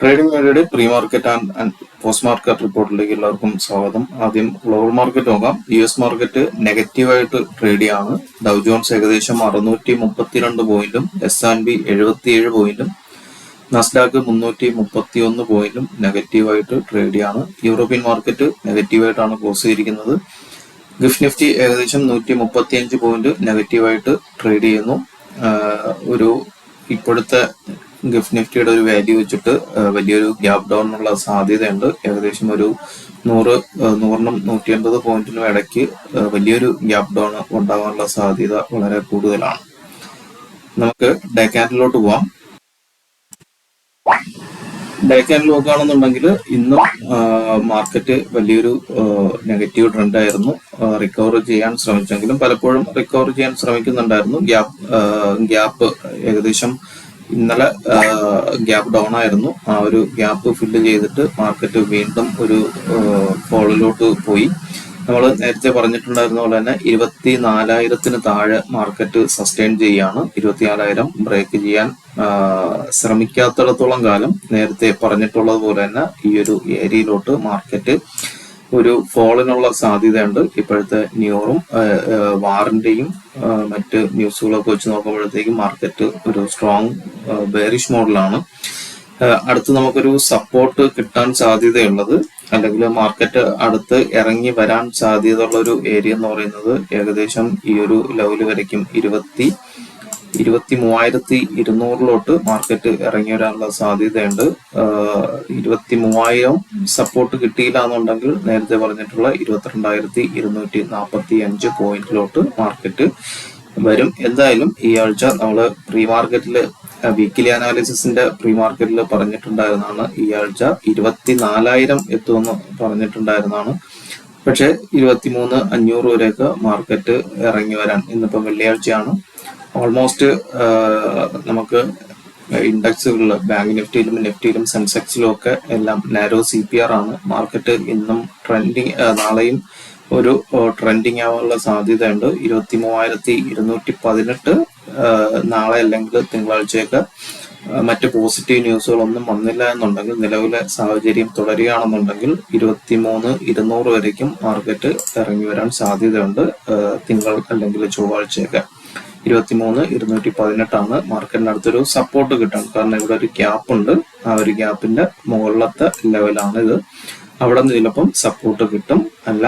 Trading വേദിയുടെ pre market and post market റിപ്പോർട്ടിലേക്ക് എല്ലാവർക്കും സ്വാഗതം. ആദ്യം ഗ്ലോബൽ മാർക്കറ്റ് നോക്കാം. US മാർക്കറ്റ് നെഗറ്റീവായിട്ട് ട്രേഡ് ചെയ്യാണ്. ഡൗ ജോൺസ് ഏകദേശം 632 പോയിന്റും S&P 77 പോയിന്റും നസ്ഡാക്ക് 331 പോയിന്റും നെഗറ്റീവായിട്ട് ട്രേഡ് ചെയ്യാണ്. യൂറോപ്യൻ മാർക്കറ്റ് നെഗറ്റീവായിട്ടാണ് ക്ലോസ് ചെയ്തിരിക്കുന്നത്. ഗിഫ്റ്റ് നിഫ്റ്റി ഏകദേശം 135 പോയിന്റ് നെഗറ്റീവായിട്ട് ട്രേഡ് ചെയ്യുന്നു. ഒരു ഇപ്പോഴത്തെ ഗിഫ്റ്റ് നിഫ്റ്റിയുടെ ഒരു വാല്യൂ വെച്ചിട്ട് വലിയൊരു ഗ്യാപ് ഡൗണിനുള്ള സാധ്യതയുണ്ട്. ഏകദേശം ഒരു 100നും 180 പോയിന്റിനും ഇടയ്ക്ക് വലിയൊരു ഗ്യാപ് ഡൗൺ ഉണ്ടാകാനുള്ള സാധ്യത വളരെ കൂടുതലാണ്. നമുക്ക് ഡേ ക്യാൻഡിലോട്ട് പോവാം. ഡേ ക്യാൻഡിൽ നോക്കുകയാണെന്നുണ്ടെങ്കിൽ ഇന്നും മാർക്കറ്റ് വലിയൊരു നെഗറ്റീവ് ട്രെൻഡ് ആയിരുന്നു. റിക്കവർ ചെയ്യാൻ ശ്രമിച്ചെങ്കിലും പലപ്പോഴും റിക്കവർ ചെയ്യാൻ ശ്രമിക്കുന്നുണ്ടായിരുന്നു. ഗ്യാപ്പ് ഏകദേശം ഇന്നലെ ഗ്യാപ്പ് ഡൗൺ ആയിരുന്നു. ആ ഒരു ഗ്യാപ്പ് ഫില്ല് ചെയ്തിട്ട് മാർക്കറ്റ് വീണ്ടും ഒരു ഫോളിലോട്ട് പോയി. നമ്മൾ നേരത്തെ പറഞ്ഞിട്ടുണ്ടായിരുന്ന പോലെ തന്നെ 24,000 താഴെ മാർക്കറ്റ് സസ്റ്റെയിൻ ചെയ്യാണ്. 24,000 ബ്രേക്ക് ചെയ്യാൻ ശ്രമിക്കാത്തിടത്തോളം കാലം നേരത്തെ പറഞ്ഞിട്ടുള്ളത് പോലെ തന്നെ ഈ ഒരു ഏരിയയിലോട്ട് മാർക്കറ്റ് ഒരു ഫോളിനുള്ള സാധ്യതയുണ്ട്. ഇപ്പോഴത്തെ ന്യൂറും വാറിന്റെയും മറ്റ് ന്യൂസുകളൊക്കെ വെച്ച് നോക്കുമ്പോഴത്തേക്കും മാർക്കറ്റ് ഒരു സ്ട്രോങ് ബെയറിഷ് മോഡലാണ്. അടുത്ത് നമുക്കൊരു സപ്പോർട്ട് കിട്ടാൻ സാധ്യതയുള്ളത് അല്ലെങ്കിൽ മാർക്കറ്റ് അടുത്ത് ഇറങ്ങി വരാൻ സാധ്യതയുള്ള ഒരു ഏരിയ എന്ന് പറയുന്നത് ഏകദേശം ഈ ഒരു ലെവല് വരയ്ക്കും 23,200 മാർക്കറ്റ് ഇറങ്ങി വരാനുള്ള സാധ്യതയുണ്ട്. 23,000 സപ്പോർട്ട് കിട്ടിയില്ല എന്നുണ്ടെങ്കിൽ നേരത്തെ പറഞ്ഞിട്ടുള്ള 22,245 പോയിന്റിലോട്ട് മാർക്കറ്റ് വരും. എന്തായാലും ഈ ആഴ്ച നമ്മൾ പ്രീ മാർക്കറ്റില് വീക്കിലി അനാലിസിന്റെ പ്രീ മാർക്കറ്റിൽ പറഞ്ഞിട്ടുണ്ടായിരുന്നതാണ്. ഈ ആഴ്ച 24,000 എത്തുമെന്ന് പറഞ്ഞിട്ടുണ്ടായിരുന്നതാണ്. പക്ഷെ 23,500 വരെയൊക്കെ മാർക്കറ്റ് ഇറങ്ങി വരാൻ ഇന്നിപ്പം വെള്ളിയാഴ്ചയാണ്. ഓൾമോസ്റ്റ് നമുക്ക് ഇൻഡെക്സുകളിൽ ബാങ്ക് നിഫ്റ്റിയിലും സെൻസെക്സിലും ഒക്കെ എല്ലാം നാരോ CPR ആണ്. മാർക്കറ്റ് ഇന്നും നാളെയും ഒരു ട്രെൻഡിങ് ആവാനുള്ള സാധ്യതയുണ്ട്. 23,218 നാളെ അല്ലെങ്കിൽ തിങ്കളാഴ്ചയൊക്കെ മറ്റ് പോസിറ്റീവ് ന്യൂസുകളൊന്നും വന്നില്ല എന്നുണ്ടെങ്കിൽ, നിലവിലെ സാഹചര്യം തുടരുകയാണെന്നുണ്ടെങ്കിൽ 23,200 വരയ്ക്കും മാർക്കറ്റ് ഇറങ്ങി വരാൻ സാധ്യതയുണ്ട്. തിങ്കൾ അല്ലെങ്കിൽ ചൊവ്വാഴ്ചയൊക്കെ 23,218 മാർക്കറ്റിന് അടുത്തൊരു സപ്പോർട്ട് കിട്ടാൻ. കാരണം ഇവിടെ ഒരു ഗ്യാപ്പ് ഉണ്ട്. ആ ഒരു ഗ്യാപ്പിന്റെ മുകളിലത്തെ ലെവലാണ് ഇത്. അവിടെ നിന്ന് ചിലപ്പം സപ്പോർട്ട് കിട്ടും. അല്ല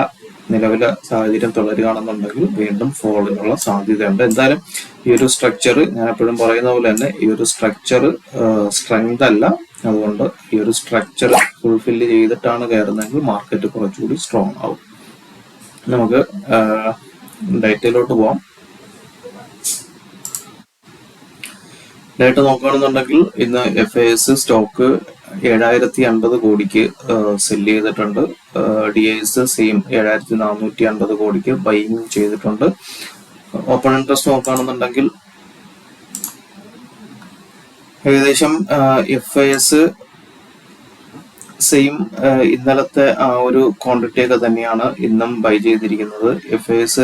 നിലവിലെ സാഹചര്യം തുടരുകയാണെന്നുണ്ടെങ്കിൽ വീണ്ടും ഫോളിനുള്ള സാധ്യതയുണ്ട്. എന്തായാലും ഈ ഒരു സ്ട്രക്ചർ ഞാൻ എപ്പോഴും പറയുന്ന പോലെ തന്നെ ഈ ഒരു സ്ട്രക്ചർ സ്ട്രെങ്ത് അല്ല. അതുകൊണ്ട് ഈ ഒരു സ്ട്രക്ചർ ഫുൾഫില്ല് ചെയ്തിട്ടാണ് കയറുന്നതെങ്കിൽ മാർക്കറ്റ് കുറച്ചുകൂടി സ്ട്രോങ് ആവും. നമുക്ക് ഡേറ്റയിലോട്ട് പോവാം. ഡേറ്റ നോക്കുകയാണെന്നുണ്ടെങ്കിൽ ഇന്ന് FIS സ്റ്റോക്ക് 7,050 കോടിക്ക് സെല് ചെയ്തിട്ടുണ്ട്. DIS സെയിം 7,450 കോടിക്ക് ബൈയിങ് ചെയ്തിട്ടുണ്ട്. ഓപ്പൺ ഇൻട്രസ്റ്റ് നോക്കുകയാണെന്നുണ്ടെങ്കിൽ ഏകദേശം FIS സെയിം ഇന്നലത്തെ ആ ഒരു ക്വാണ്ടിറ്റി ഒക്കെ തന്നെയാണ് ഇന്നും ബൈ ചെയ്തിരിക്കുന്നത്. FIS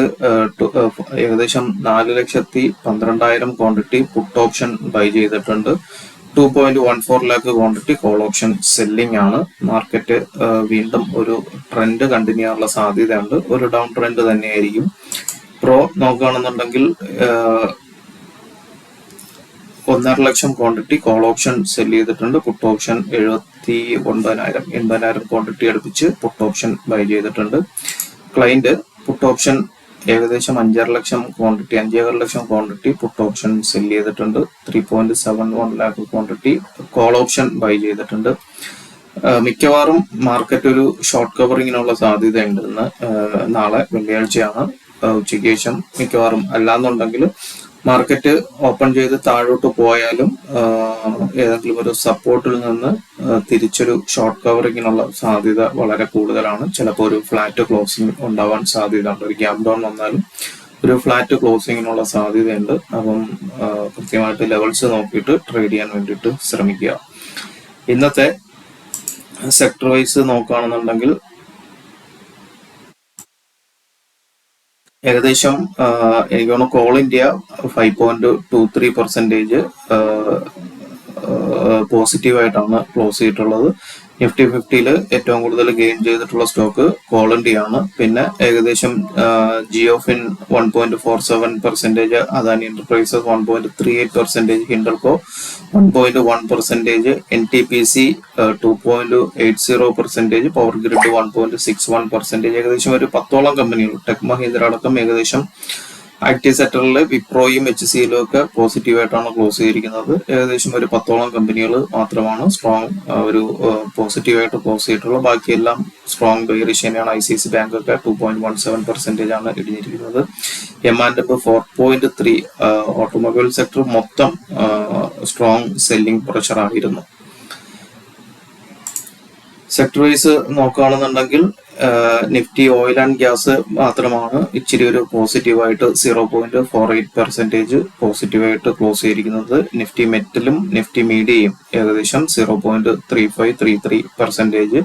ഏകദേശം 4,12,000 ക്വാണ്ടിറ്റി പുട്ട് ഓപ്ഷൻ ബൈ ചെയ്തിട്ടുണ്ട്. 2.14 lakh quantity call option selling ആണ്. മാർക്കറ്റ് വീണ്ടും ഒരു ട്രെൻഡ് കണ്ടിന്യൂ ചെയ്യാനുള്ള സാധ്യതയുണ്ട്. ഒരു ഡൗൺ ട്രെൻഡ് തന്നെയായിരിക്കും. പ്രോ നോക്കുകയാണെന്നുണ്ടെങ്കിൽ 1.5 ലക്ഷം ക്വാണ്ടിറ്റി കോൾ ഓപ്ഷൻ സെല് ചെയ്തിട്ടുണ്ട്. പുട്ട് ഓപ്ഷൻ 80,000 ക്വാണ്ടിറ്റി അടുപ്പിച്ച് പുട്ട് ഓപ്ഷൻ ബൈ ചെയ്തിട്ടുണ്ട്. ക്ലൈന്റ് പുട്ട് ഓപ്ഷൻ ഏകദേശം 5.5 ലക്ഷം ക്വാണ്ടിറ്റി പുട്ട് ഓപ്ഷൻ സെല് ചെയ്തിട്ടുണ്ട്. 3.71 lakh quantity call option buy ചെയ്തിട്ടുണ്ട്. മിക്കവാറും മാർക്കറ്റ് ഒരു ഷോർട്ട് കവറിങ്ങിനുള്ള സാധ്യതയുണ്ട്. ഇന്ന് നാളെ വെള്ളിയാഴ്ചയാണ്. ഉച്ചയ്ക്ക് ശേഷം മിക്കവാറും അല്ലാന്നുണ്ടെങ്കിൽ മാർക്കറ്റ് ഓപ്പൺ ചെയ്ത് താഴോട്ട് പോയാലും ഏതെങ്കിലും ഒരു സപ്പോർട്ടിൽ നിന്ന് തിരിച്ചൊരു ഷോർട്ട് കവറിങ്ങിനുള്ള സാധ്യത വളരെ കൂടുതലാണ്. ചിലപ്പോൾ ഒരു ഫ്ലാറ്റ് ക്ലോസിംഗ് ഉണ്ടാവാൻ സാധ്യതയുണ്ട്. ഒരു ഗ്യാപ് ഡൗൺ വന്നാലും ഒരു ഫ്ലാറ്റ് ക്ലോസിങ്ങിനുള്ള സാധ്യതയുണ്ട്. അപ്പം കൃത്യമായിട്ട് ലെവൽസ് നോക്കിയിട്ട് ട്രേഡ് ചെയ്യാൻ വേണ്ടിയിട്ട് ശ്രമിക്കുക. ഇന്നത്തെ സെക്ടർ വൈസ് നോക്കുകയാണെന്നുണ്ടെങ്കിൽ ഏകദേശം എനിക്ക് തോന്നുന്നു കോൾ ഇന്ത്യ 5.23% പോസിറ്റീവായിട്ടാണ് ക്ലോസ് ചെയ്തിട്ടുള്ളത്. നിഫ്റ്റി 50-ൽ ഏറ്റവും കൂടുതൽ ഗെയിൻ ചെയ്തിട്ടുള്ള സ്റ്റോക്ക് കോൾ ഇന്ത്യ ആണ്. പിന്നെ ഏകദേശം ജിയോഫിൻ 1.47%, Adani enterprises 1.38%, ഹിൻഡൽകോ 1.1%, NTPC 2.80%, power grid 1.61%. ഏകദേശം ഒരു 10ഓളം കമ്പനികൾ, ടെക് മഹീന്ദ്ര അടക്കം ഏകദേശം ഐ.ടി സെക്ടറിൽ വിപ്രോയും HCLും ഒക്കെ പോസിറ്റീവായിട്ടാണ് ക്ലോസ് ചെയ്തിരിക്കുന്നത്. ഏകദേശം ഒരു 10ഓളം കമ്പനികൾ മാത്രമാണ് സ്ട്രോങ് ഒരു പോസിറ്റീവായിട്ട് ക്ലോസ് ചെയ്തിട്ടുള്ളത്. ബാക്കിയെല്ലാം സ്ട്രോങ് ബെയറിഷ് തന്നെയാണ്. ICICI ബാങ്ക് ഒക്കെ 2.17% ആണ് ഇടിഞ്ഞിരിക്കുന്നത്. M&P 4.3. ഓട്ടോമൊബൈൽ സെക്ടർ മൊത്തം സ്ട്രോങ് സെല്ലിംഗ് പ്രഷർ ആയിരുന്നു. സെക്ടർ വൈസ് നോക്കുകയാണെന്നുണ്ടെങ്കിൽ നിഫ്റ്റി ഓയിൽ ആൻഡ് ഗ്യാസ് മാത്രമാണ് ഇച്ചിരി ഒരു പോസിറ്റീവായിട്ട് 0.48% പോസിറ്റീവായിട്ട് ക്ലോസ് ചെയ്തിരിക്കുന്നത്. നിഫ്റ്റി മെറ്റലും നിഫ്റ്റി മീഡിയയും ഏകദേശം 0.3533%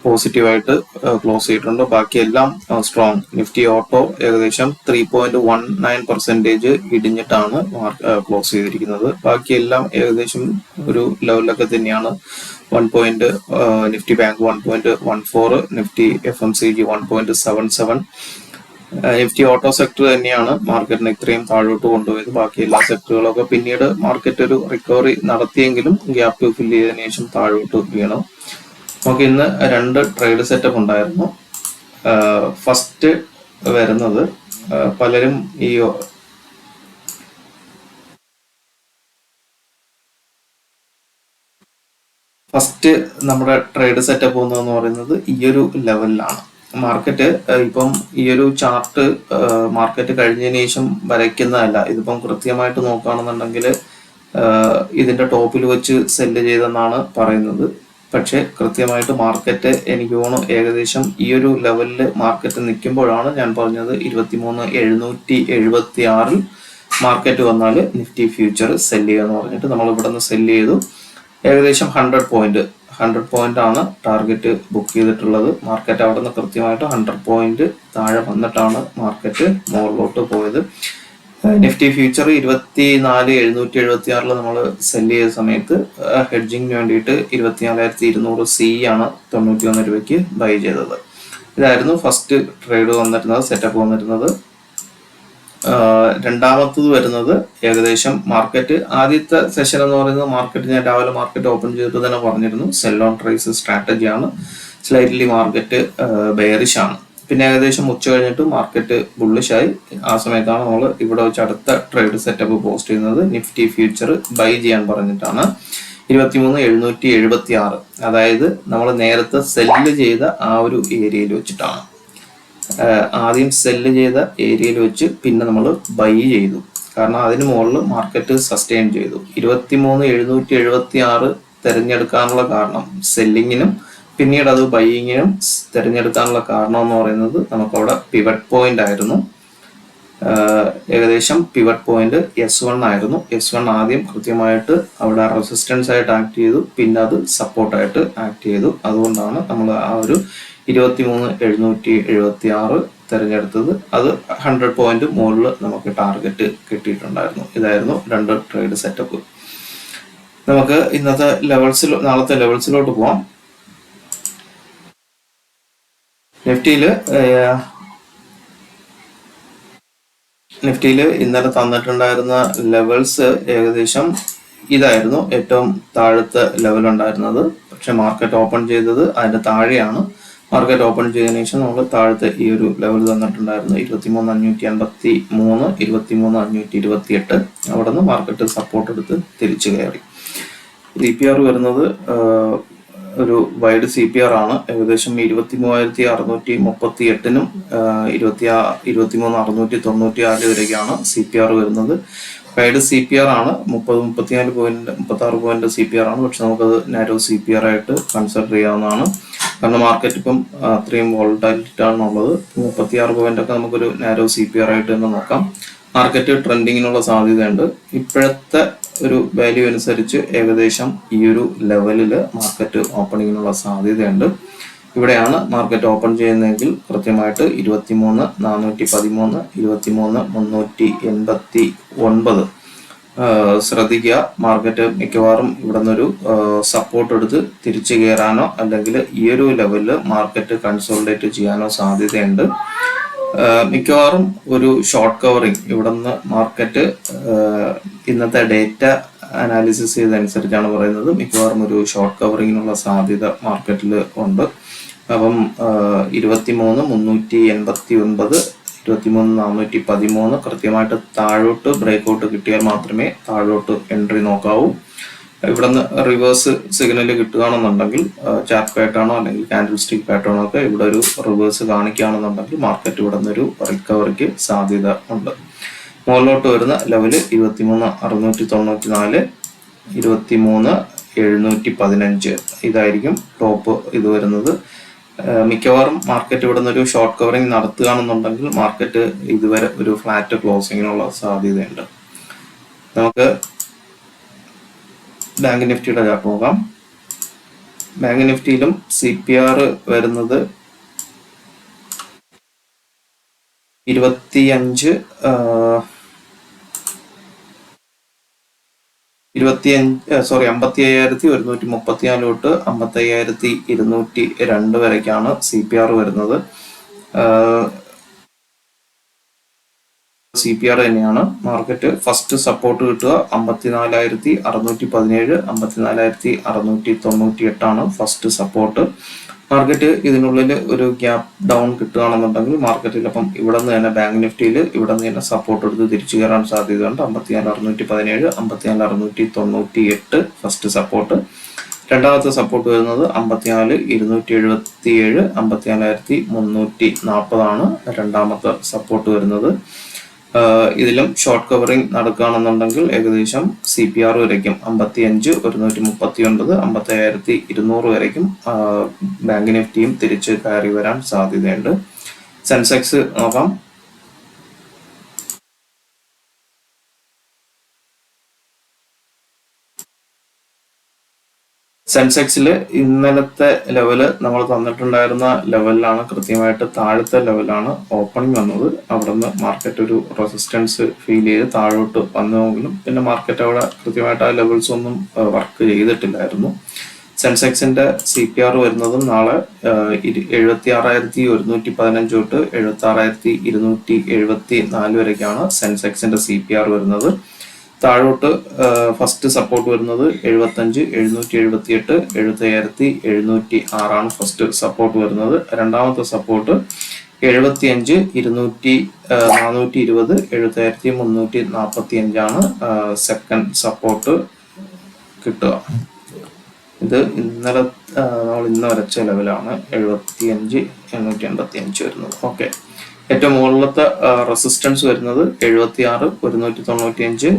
പോസിറ്റീവായിട്ട് ക്ലോസ് ചെയ്തിട്ടുണ്ട്. ബാക്കിയെല്ലാം സ്ട്രോങ്. നിഫ്റ്റി ഓട്ടോ ഏകദേശം 3.19% ഇടിഞ്ഞിട്ടാണ് ക്ലോസ് ചെയ്തിരിക്കുന്നത്. ബാക്കിയെല്ലാം ഏകദേശം ഒരു ലെവലിലൊക്കെ തന്നെയാണ്. Nifty bank 1.14, Nifty FMCG 1.77. Nifty auto sector തന്നെയാണ് മാർക്കറ്റിനെ ഇത്രയും താഴോട്ട് കൊണ്ടുപോയത്. ബാക്കി എല്ലാ സെക്ടറുകളൊക്കെ പിന്നീട് മാർക്കറ്റ് ഒരു റിക്കവറി നടത്തിയെങ്കിലും ഗ്യാപ്പ് ഫില്ല് ചെയ്തതിനു ശേഷം താഴോട്ട് വീണു. നമുക്ക് ഇന്ന് 2 ട്രേഡ് സെറ്റപ്പ് ഉണ്ടായിരുന്നു. ഫസ്റ്റ് വരുന്നത് പലരും ഫസ്റ്റ് നമ്മുടെ ട്രേഡ് സെറ്റപ്പ് പോകുന്നതെന്ന് പറയുന്നത് ഈ ഒരു ലെവലിലാണ്. മാർക്കറ്റ് ഇപ്പം ഈ ഒരു ചാർട്ട് മാർക്കറ്റ് കഴിഞ്ഞതിന് ശേഷം വരയ്ക്കുന്നതല്ല. ഇതിപ്പം കൃത്യമായിട്ട് നോക്കുകയാണെന്നുണ്ടെങ്കിൽ ഇതിന്റെ ടോപ്പിൽ വെച്ച് സെല്ല് ചെയ്തെന്നാണ് പറയുന്നത്. പക്ഷെ കൃത്യമായിട്ട് മാർക്കറ്റ് എനിക്ക് തോന്നുന്നു ഏകദേശം ഈ ഒരു ലെവലിൽ മാർക്കറ്റ് നിൽക്കുമ്പോഴാണ് ഞാൻ പറഞ്ഞത് 23,776 മാർക്കറ്റ് വന്നാൽ നിഫ്റ്റി ഫ്യൂച്ചർ സെല്ല് ചെയ്യുക പറഞ്ഞിട്ട് നമ്മൾ ഇവിടെ നിന്ന് സെല്ല് ചെയ്തു. ഏകദേശം 100 പോയിന്റ് ആണ് ടാർഗറ്റ് ബുക്ക് ചെയ്തിട്ടുള്ളത്. മാർക്കറ്റ് അവിടെ നിന്ന് കൃത്യമായിട്ട് 100 പോയിന്റ് താഴെ വന്നിട്ടാണ് മാർക്കറ്റ് മുകളിലോട്ട് പോയത്. നിഫ്റ്റി ഫ്യൂച്ചർ 24,776 നമ്മൾ സെല്ല് ചെയ്ത സമയത്ത് ഹെഡ്ജിങ്ങിന് വേണ്ടിയിട്ട് 24,200 ആണ് 91 രൂപയ്ക്ക് ബൈ ചെയ്തത്. ഇതായിരുന്നു ഫസ്റ്റ് ട്രേഡ് വന്നിരുന്നത്, സെറ്റപ്പ് വന്നിരുന്നത്. രണ്ടാമത്തത് വരുന്നത് ഏകദേശം മാർക്കറ്റ് ആദ്യത്തെ സെഷൻ എന്ന് പറയുന്നത് മാർക്കറ്റ് ഞാൻ രാവിലെ മാർക്കറ്റ് ഓപ്പൺ ചെയ്തിട്ട് തന്നെ പറഞ്ഞിരുന്നു സെൽ ഓൺ ട്രേസ് സ്ട്രാറ്റജിയാണ്. സ്ലൈറ്റ്ലി മാർക്കറ്റ് ബെയറിഷ് ആണ്. പിന്നെ ഏകദേശം ഉച്ച കഴിഞ്ഞിട്ട് മാർക്കറ്റ് ബുള്ളിഷായി. ആ സമയത്താണ് നമ്മൾ ഇവിടെ വെച്ച് അടുത്ത ട്രേഡ് സെറ്റപ്പ് പോസ്റ്റ് ചെയ്യുന്നത്. നിഫ്റ്റി ഫ്യൂച്ചർ ബൈ ചെയ്യാൻ പറഞ്ഞിട്ടാണ് 23,776. അതായത് നമ്മൾ നേരത്തെ സെല്ല് ചെയ്ത ആ ഒരു ഏരിയയിൽ വെച്ചിട്ടാണ്. ആദ്യം സെല്ല് ചെയ്ത ഏരിയയിൽ വെച്ച് പിന്നെ നമ്മൾ ബൈ ചെയ്തു. കാരണം അതിന് മുകളിൽ മാർക്കറ്റ് സസ്റ്റെയിൻ ചെയ്തു. 23,776 തിരഞ്ഞെടുക്കാനുള്ള കാരണം സെല്ലിങ്ങിനും പിന്നീട് അത് ബൈയിങ്ങിനും തിരഞ്ഞെടുക്കാനുള്ള കാരണം എന്ന് പറയുന്നത് നമുക്കവിടെ പിവറ്റ് പോയിന്റ് ആയിരുന്നു. ഏകദേശം പിവറ്റ് പോയിന്റ് S1 ആയിരുന്നു. S1 ആദ്യം കൃത്യമായിട്ട് അവിടെ റെസിസ്റ്റൻസ് ആയിട്ട് ആക്ട് ചെയ്തു, പിന്നെ അത് സപ്പോർട്ടായിട്ട് ആക്ട് ചെയ്തു. അതുകൊണ്ടാണ് നമ്മൾ ആ ഒരു 23,776 തിരഞ്ഞെടുത്തത്. അത് 100 പോയിന്റ് മുകളിൽ നമുക്ക് ടാർഗറ്റ് കിട്ടിയിട്ടുണ്ടായിരുന്നു. ഇതായിരുന്നു 2 ട്രേഡ് സെറ്റപ്പ്. നമുക്ക് ഇന്നത്തെ നാളത്തെ ലെവൽസിലോട്ട് പോവാം. നിഫ്റ്റിയിൽ ഇന്നലെ തന്നിട്ടുണ്ടായിരുന്ന ലെവൽസ് ഏകദേശം ഇതായിരുന്നു. ഏറ്റവും താഴത്തെ ലെവൽ ഉണ്ടായിരുന്നത്. പക്ഷെ മാർക്കറ്റ് ഓപ്പൺ ചെയ്തത് അതിന്റെ താഴെയാണ്. മാർക്കറ്റ് ഓപ്പൺ ചെയ്തതിനു ശേഷം നമ്മൾ താഴത്തെ ഈ ഒരു ലെവൽ തന്നിട്ടുണ്ടായിരുന്നു 23,583, 23,528. അവിടെ നിന്ന് മാർക്കറ്റ് സപ്പോർട്ട് എടുത്ത് തിരിച്ചു കയറി. CPR വരുന്നത് ഒരു വൈഡ് CPR ആണ്. ഏകദേശം 23,638-നും 23,694 വരെയൊക്കെയാണ് CPR വരുന്നത്. വൈഡ് CPR ആണ്. 34 പോയിന്റ് 36 പോയിന്റ് CPR ആണ്. പക്ഷെ നമുക്കത് നാരോ CPR ആയിട്ട് കൺസിഡർ ചെയ്യാവുന്നതാണ്. കാരണം മാർക്കറ്റ് ഇപ്പം അത്രയും വോളറ്റൈലിറ്റി ആണുള്ളത്. 36 പോയിന്റ് ഒക്കെ നമുക്കൊരു നാരോ CPR ആയിട്ട് തന്നെ നോക്കാം. മാർക്കറ്റ് ട്രെൻഡിങ്ങിനുള്ള സാധ്യതയുണ്ട്. ഇപ്പോഴത്തെ ഒരു വാല്യൂ അനുസരിച്ച് ഏകദേശം ഈ ഒരു ലെവലിൽ മാർക്കറ്റ് ഓപ്പണിങ്ങിനുള്ള സാധ്യതയുണ്ട്. ഇവിടെയാണ് മാർക്കറ്റ് ഓപ്പൺ ചെയ്യുന്നതെങ്കിൽ കൃത്യമായിട്ട് 23,413, 23,389 ശ്രദ്ധിക്കുക. മാർക്കറ്റ് മിക്കവാറും ഇവിടെ നിന്നൊരു സപ്പോർട്ട് എടുത്ത് തിരിച്ചു കയറാനോ അല്ലെങ്കിൽ ഈ ഒരു ലെവലിൽ മാർക്കറ്റ് കൺസോളിഡേറ്റ് ചെയ്യാനോ സാധ്യതയുണ്ട്. മിക്കവാറും ഒരു ഷോർട്ട് കവറിങ് ഇവിടെ നിന്ന് മാർക്കറ്റ് ഇന്നത്തെ ഡേറ്റ അനാലിസിസ് ചെയ്തനുസരിച്ചാണ് പറയുന്നത്. മിക്കവാറും ഒരു ഷോർട്ട് കവറിങ്ങിനുള്ള സാധ്യത മാർക്കറ്റിൽ ഉണ്ട്. അപ്പം 23,389, 23,413 കൃത്യമായിട്ട് താഴോട്ട് ബ്രേക്ക്ഔട്ട് കിട്ടിയാൽ മാത്രമേ താഴോട്ട് എൻട്രി നോക്കാവൂ. ഇവിടെ നിന്ന് റിവേഴ്സ് സിഗ്നൽ കിട്ടുകയാണെന്നുണ്ടെങ്കിൽ ചാർട്ട് പാറ്റേണോ അല്ലെങ്കിൽ കാൻഡിൽ സ്റ്റിക്ക് പാറ്റേണോ ഒക്കെ ഇവിടെ ഒരു റിവേഴ്സ് കാണിക്കുകയാണെന്നുണ്ടെങ്കിൽ മാർക്കറ്റ് ഇവിടെ നിന്നൊരു റിക്കവറിക്ക് സാധ്യത ഉണ്ട്. മുകളിലോട്ട് വരുന്ന ലെവല് 23,694, 23,715 ഇതായിരിക്കും ടോപ്പ് ഇത് വരുന്നത്. മിക്കവാറും മാർക്കറ്റ് ഇവിടെ നിന്നൊരു ഷോർട്ട് കവറിങ് നടത്തുകയാണെന്നുണ്ടെങ്കിൽ മാർക്കറ്റ് ഇതുവരെ ഒരു ഫ്ലാറ്റ് ക്ലോസിങ്ങിനുള്ള സാധ്യതയുണ്ട്. നമുക്ക് ബാങ്ക് നിഫ്റ്റിയുടെ ചാർട്ട് നോക്കാം. ബാങ്ക് നിഫ്റ്റിയിലും CPR വരുന്നത് 55,134 തൊട്ട് 55,202 വരയ്ക്കാണ് CPR വരുന്നത്. CPR തന്നെയാണ്. മാർക്കറ്റ് ഫസ്റ്റ് സപ്പോർട്ട് കിട്ടുക 54,617, 54,698 ആണ് ഫസ്റ്റ് സപ്പോർട്ട്. മാർക്കറ്റ് ഇതിനുള്ളിൽ ഒരു ഗ്യാപ്പ് ഡൗൺ കിട്ടുകയാണെന്നുണ്ടെങ്കിൽ മാർക്കറ്റിൽ അപ്പം ഇവിടെ നിന്ന് തന്നെ ബാങ്ക് നിഫ്റ്റിയിൽ ഇവിടെ നിന്ന് തന്നെ സപ്പോർട്ട് എടുത്ത് തിരിച്ചു കയറാൻ സാധ്യതയുണ്ട്. 54,617, 54,698 ഫസ്റ്റ് സപ്പോർട്ട്. രണ്ടാമത്തെ സപ്പോർട്ട് വരുന്നത് 54,277, 54,340 ആണ് രണ്ടാമത്തെ സപ്പോർട്ട് വരുന്നത്. ഇതിലും ഷോർട്ട് കവറിങ് നടക്കുകയാണെന്നുണ്ടെങ്കിൽ ഏകദേശം CPR വരയ്ക്കും 55,139, 55,200 വരയ്ക്കും ബാങ്ക് നിഫ്റ്റിയും തിരിച്ച് കയറി വരാൻ സാധ്യതയുണ്ട്. സെൻസെക്സ് നോക്കാം. സെൻസെക്സിൽ ഇന്നലത്തെ ലെവല് നമ്മൾ തന്നിട്ടുണ്ടായിരുന്ന ലെവലിലാണ്, കൃത്യമായിട്ട് താഴത്തെ ലെവലാണ് ഓപ്പണിംഗ് വന്നത്. അവിടെ നിന്ന് മാർക്കറ്റ് ഒരു റെസിസ്റ്റൻസ് ഫീൽ ചെയ്ത് താഴോട്ട് വന്നുവെങ്കിലും പിന്നെ മാർക്കറ്റ് അവിടെ കൃത്യമായിട്ട് ആ ലെവൽസ് ഒന്നും വർക്ക് ചെയ്തിട്ടില്ലായിരുന്നു. സെൻസെക്സിന്റെ CPR വരുന്നതും നാളെ 76,115 തൊട്ട് 76,274 വരയ്ക്കാണ് സെൻസെക്സിന്റെ CPR വരുന്നത്. താഴോട്ട് ഫസ്റ്റ് സപ്പോർട്ട് വരുന്നത് 75,778, 75,706 ആണ് ഫസ്റ്റ് സപ്പോർട്ട് വരുന്നത്. രണ്ടാമത്തെ സപ്പോർട്ട് 75,420, 75,345 ആണ് സെക്കൻഡ് സപ്പോർട്ട് കിട്ടുക. ഇത് ഇന്നലെ നമ്മൾ ഇന്ന് വരച്ച ലെവലാണ് 75,885 വരുന്നത്. ഓക്കെ, ഏറ്റവും മുകളിലത്തെ റെസിസ്റ്റൻസ് വരുന്നത് 76,195,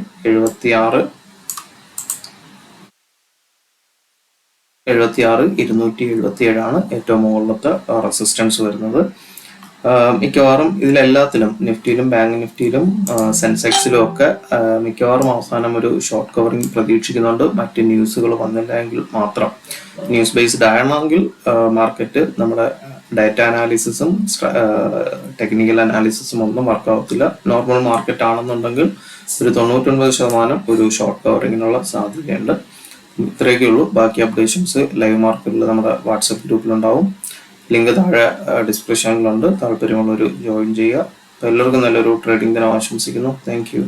76,277 ആണ് ഏറ്റവും മുകളിലത്തെ റെസിസ്റ്റൻസ് വരുന്നത്. മിക്കവാറും ഇതിലെല്ലാത്തിലും നിഫ്റ്റിയിലും ബാങ്ക് നിഫ്റ്റിയിലും സെൻസെക്സിലും ഒക്കെ മിക്കവാറും അവസാനം ഒരു ഷോർട്ട് കവറിങ് പ്രതീക്ഷിക്കുന്നുണ്ട്. മറ്റ് ന്യൂസുകൾ വന്നില്ല എങ്കിൽ മാത്രം. ന്യൂസ് ബേസ്ഡ് ആണെങ്കിൽ മാർക്കറ്റ് നമ്മുടെ ഡാറ്റ അനാലിസിസും ടെക്നിക്കൽ അനാലിസിസും ഒന്നും വർക്കാവത്തില്ല. നോർമൽ മാർക്കറ്റ് ആണെന്നുണ്ടെങ്കിൽ ഒരു 99% ഒരു ഷോർട്ട് കവറിങ്ങിനുള്ള സാധ്യതയുണ്ട്. ഇത്രയൊക്കെ ഉള്ളൂ. ബാക്കി അപ്ഡേഷൻസ് ലൈവ് മാർക്കറ്റിൽ നമ്മുടെ വാട്സപ്പ് ഗ്രൂപ്പിലുണ്ടാവും. ലിങ്ക് താഴെ ഡിസ്ക്രിപ്ഷനിലുണ്ട്. താല്പര്യമുള്ളവർ ജോയിൻ ചെയ്യുക. എല്ലാവർക്കും നല്ലൊരു ട്രേഡിംഗ് ദിനം ആശംസിക്കുന്നു. Thank you.